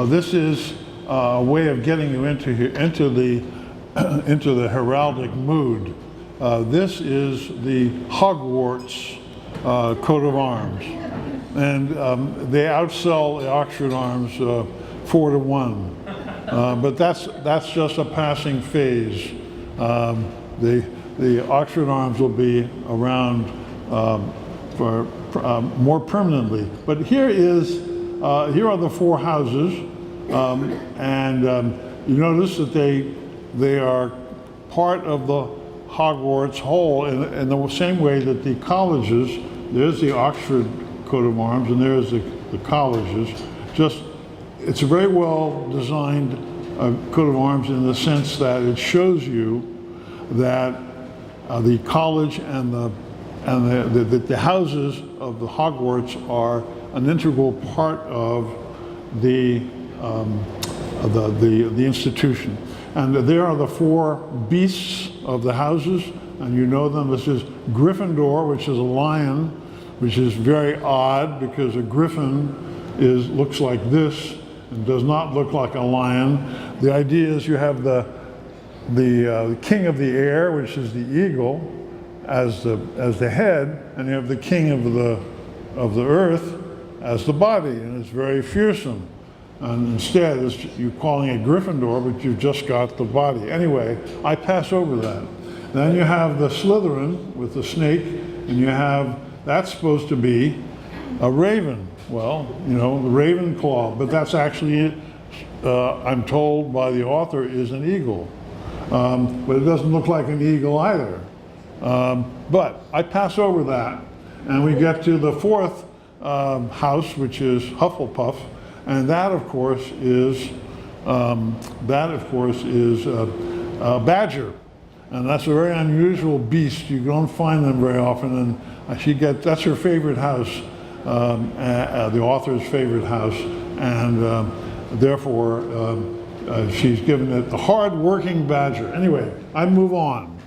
This is a way of getting you into the into the heraldic mood. This is the Hogwarts coat of arms, and they outsell the Oxford arms 4 to 1. But that's just a passing phase. The Oxford arms will be around for more permanently. But here are the 4 houses, and you notice that they are part of the Hogwarts whole in the same way that the colleges. There's the Oxford coat of arms, and there's the colleges. It's a very well designed coat of arms in the sense that it shows you that the college and the houses of the Hogwarts are an integral part of the institution. And there are the 4 beasts of the houses, and you know them. This is Gryffindor, which is a lion, which is very odd because a griffin looks like this and does not look like a lion. The idea is you have the king of the air, which is the eagle, as the head, and you have the king of the earth as the body, and it's very fearsome. And instead, you're calling it Gryffindor, but you've just got the body. Anyway, I pass over that. Then you have the Slytherin with the snake, and that's supposed to be a raven. Well, you know, the Ravenclaw, but that's actually, I'm told by the author, is an eagle. But it doesn't look like an eagle either. But I pass over that, and we get to the 4th house, which is Hufflepuff. And that, of course, is a badger, and that's a very unusual beast. You don't find them very often, and that's her favorite house, the author's favorite house, and therefore she's given it the hard-working badger. Anyway, I move on.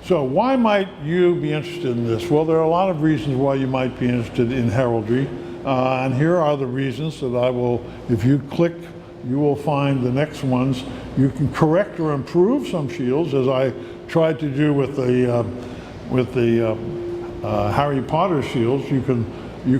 So why might you be interested in this? Well, there are a lot of reasons why you might be interested in heraldry. And here are the reasons that I will, if you click, you will find the next ones. You can correct or improve some shields, as I tried to do with the Harry Potter shields. You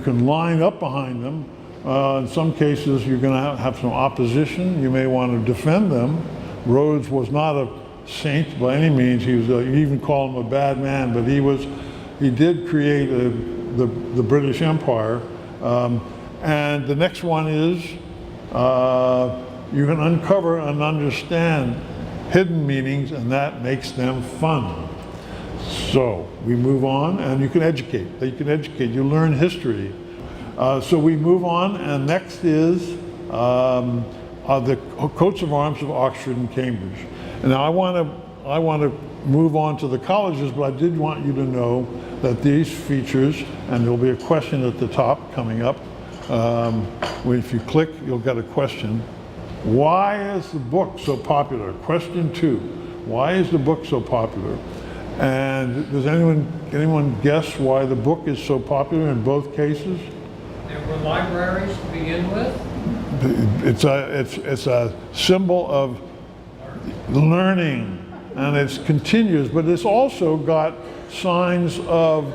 can line up behind them. In some cases, you're going to have some opposition. You may want to defend them. Rhodes was not a saint by any means. He was. You even call him a bad man, but he did create the British Empire. And the next one is you can uncover and understand hidden meanings, and that makes them fun. So we move on, and you can educate. You learn history. So we move on, and next is the coats of arms of Oxford and Cambridge. And now I want to move on to the colleges, but I did want you to know that these features, and there'll be a question at the top coming up. If you click, you'll get a question. Why is the book so popular? Question 2. Why is the book so popular? And does anyone guess why the book is so popular in both cases? There were libraries to begin with. It's a symbol of learning, and it's continuous, but it's also got signs of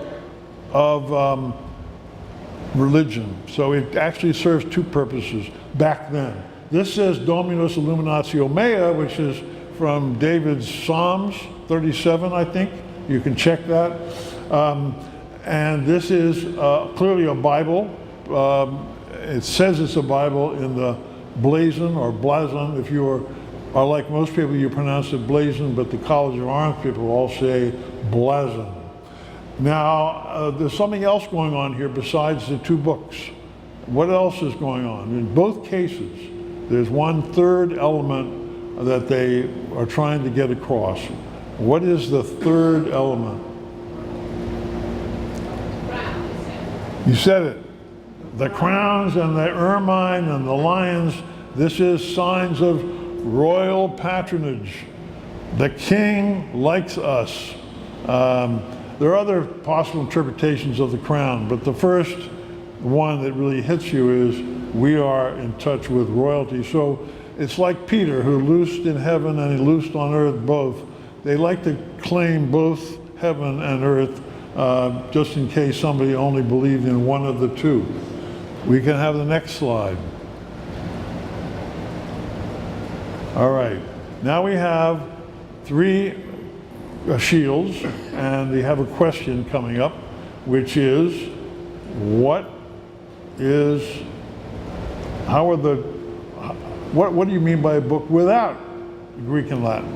religion. So it actually serves 2 purposes back then. This says Dominus Illuminatio Mea, which is from David's Psalms 37, I think. You can check that. And this is clearly a Bible. It says it's a Bible in the blazon or blazon. If you are like most people, you pronounce it blazon, but the College of Arms people all say blazon. Now, there's something else going on here besides the 2 books. What else is going on? In both cases, there's one third element that they are trying to get across. What is the third element? You said it. The crowns and the ermine and the lions. This is signs of royal patronage. The king likes us. There are other possible interpretations of the crown, but the first one that really hits you is we are in touch with royalty. So it's like Peter, who loosed in heaven and he loosed on earth both. They like to claim both heaven and earth, just in case somebody only believed in one of the two. We can have the next slide. All right, now we have three shields, and we have a question coming up, which is, what do you mean by a book without Greek and Latin?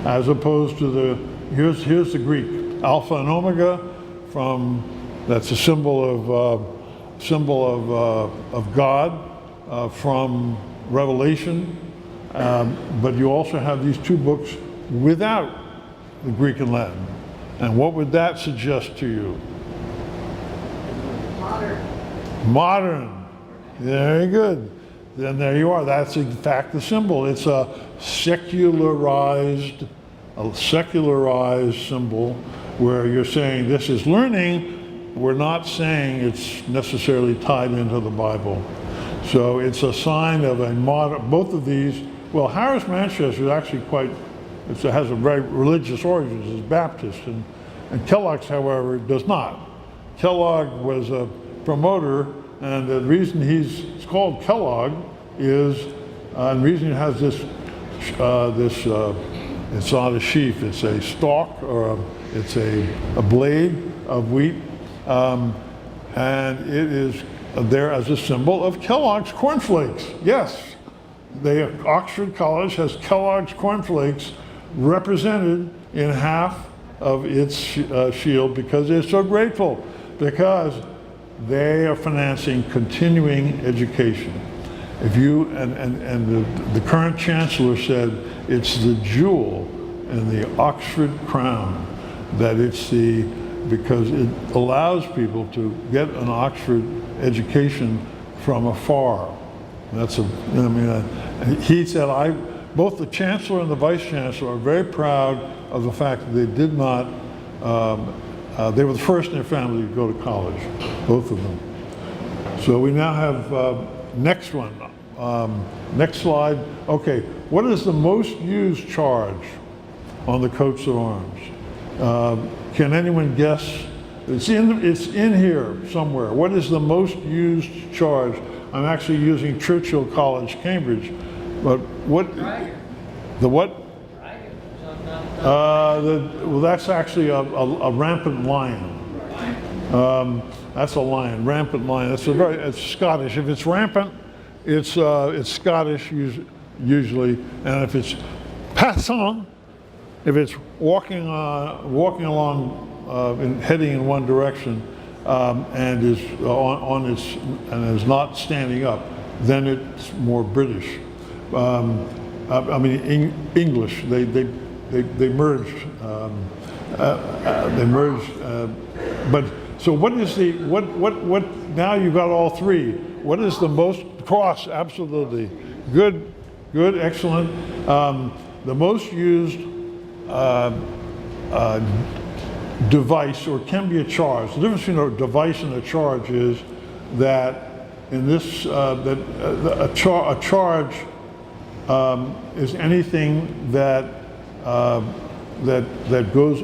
As opposed to here's the Greek, Alpha and Omega, that's a symbol of God, from Revelation. But you also have these two books without the Greek and Latin. And what would that suggest to you? Modern. Very good. Then there you are. That's in fact the symbol. It's a secularized symbol where you're saying this is learning. We're not saying it's necessarily tied into the Bible. So it's a sign of a modern, both of these. Well, Harris Manchester is actually it has a very religious origins, it's Baptist, and Kellogg's, however, does not. Kellogg was a promoter, and the reason it's called Kellogg is, and the reason it has this, it's not a sheaf, it's a stalk, or it's a blade of wheat, and it is there as a symbol of Kellogg's cornflakes. Yes. Oxford College has Kellogg's cornflakes represented in half of its shield because they're so grateful, because they are financing continuing education. If you and the current chancellor said it's the jewel in the Oxford crown, that because it allows people to get an Oxford education from afar. He said, both the chancellor and the vice chancellor are very proud of the fact that they did not, they were the first in their family to go to college, both of them. So we now have, next one, next slide. Okay, what is the most used charge on the coats of arms? Can anyone guess? It's in here somewhere. What is the most used charge? I'm actually using Churchill College, Cambridge, but what? Dragon. The what? Dragon. Well, that's actually a rampant lion. That's a lion, rampant lion. It's Scottish. If it's rampant, it's Scottish usually, and if it's passant, if it's walking along heading in one direction, and is is not standing up, then it's more British. English. They merged. But so what is what? Now you've got all three. What is the most cross? Absolutely, good, excellent. The most used device, or can be a charge. The difference between a device and a charge is that in this, a charge is anything that goes.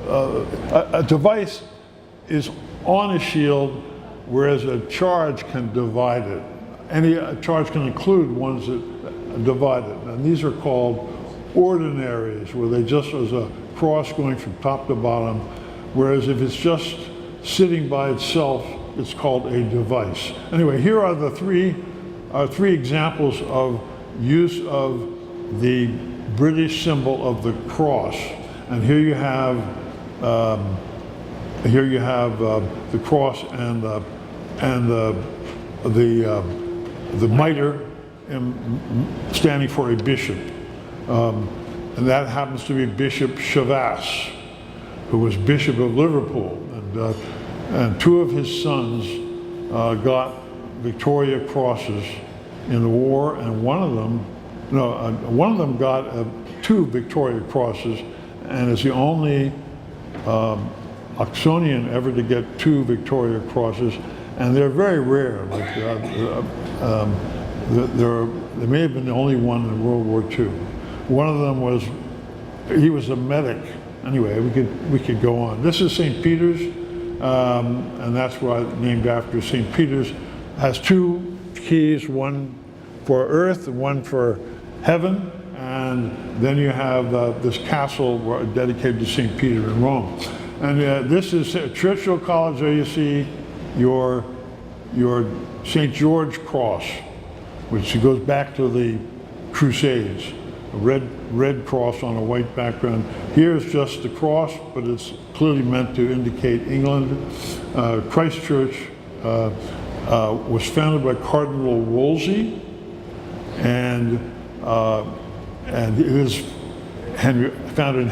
A device is on a shield, whereas a charge can divide it. A charge can include ones that divide it, and these are called ordinaries, where they just as a cross going from top to bottom, whereas if it's just sitting by itself, it's called a device. Anyway, here are the three examples of use of the British symbol of the cross, and here you have the cross and the mitre standing for a bishop. And that happens to be Bishop Shavas, who was Bishop of Liverpool. And two of his sons got Victoria Crosses in the war, and one of them got two Victoria Crosses, and is the only Oxonian ever to get two Victoria Crosses. and they're very rare. Like there may have been the only one in World War II. One of them was, he was a medic. Anyway, we could go on. This is St. Peter's, and that's why named after St. Peter's. Has two keys, one for earth and one for heaven, and then you have this castle dedicated to St. Peter in Rome. And this is Churchill College. There you see your St. George cross, which goes back to the Crusades. A red cross on a white background. Here's just the cross, but it's clearly meant to indicate England. Christ Church was founded by Cardinal Wolsey, and it was founded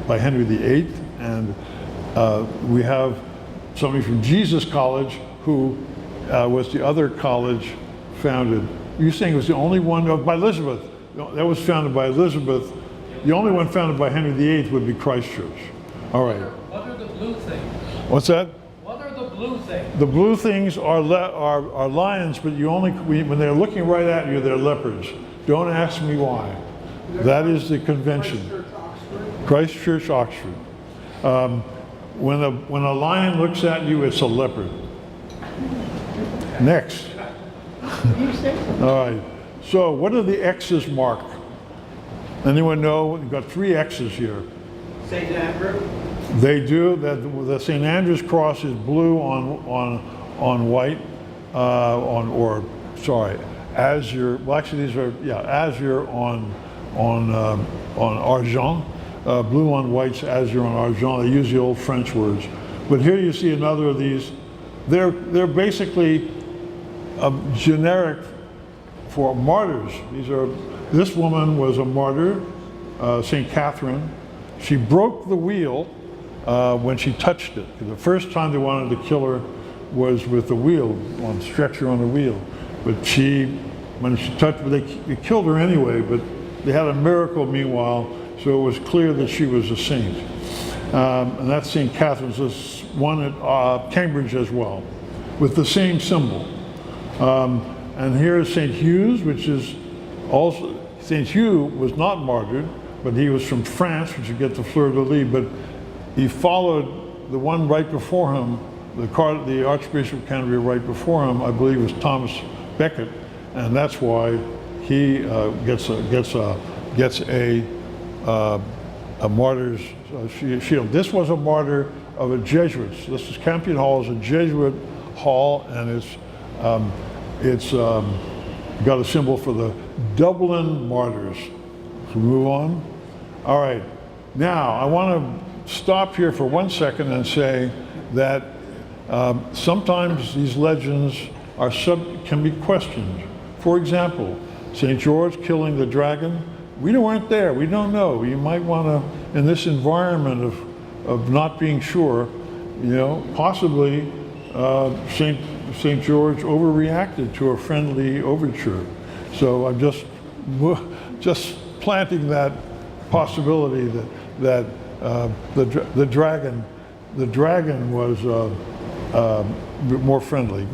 by Henry VIII. And we have somebody from Jesus College, who was the other college founded. You're saying it was the only one by Elizabeth? That was founded by Elizabeth. The only one founded by Henry VIII would be Christ Church. All right. What are the blue things? What's that? What are the blue things? The blue things are lions, but when they're looking right at you, they're leopards. Don't ask me why. That is the convention. Christ Church, Oxford. When a lion looks at you, it's a leopard. Next. All right. So what do the X's mark? Anyone know? We've got 3 X's here. St. Andrew? They do. The St. Andrew's cross is blue on white, azure. Well, actually, these are azure on argent. Blue on white's azure on argent. They use the old French words. But here you see another of these. They're basically generic for martyrs. This woman was a martyr, St. Catherine. She broke the wheel when she touched it. The first time they wanted to kill her was with the wheel, on stretcher on the wheel. But when she touched, they killed her anyway, but they had a miracle meanwhile, so it was clear that she was a saint. And that's St. Catherine's. There's one at Cambridge as well, with the same symbol. And here is St. Hugh's, which is also, St. Hugh was not martyred, but he was from France, which you get the fleur-de-lis, but he followed the one right before him, the Archbishop of Canterbury right before him, I believe was Thomas Becket, and that's why he gets a martyr's shield. This was a martyr of a Jesuit. This is Campion Hall, is a Jesuit hall, and it's got a symbol for the Dublin martyrs. So move on. All right. Now, I want to stop here for 1 second and say that sometimes these legends can be questioned. For example, St. George killing the dragon. We weren't there. We don't know. You might want to, in this environment of not being sure, possibly St. George overreacted to a friendly overture. So I'm just planting that possibility that the dragon was more friendly.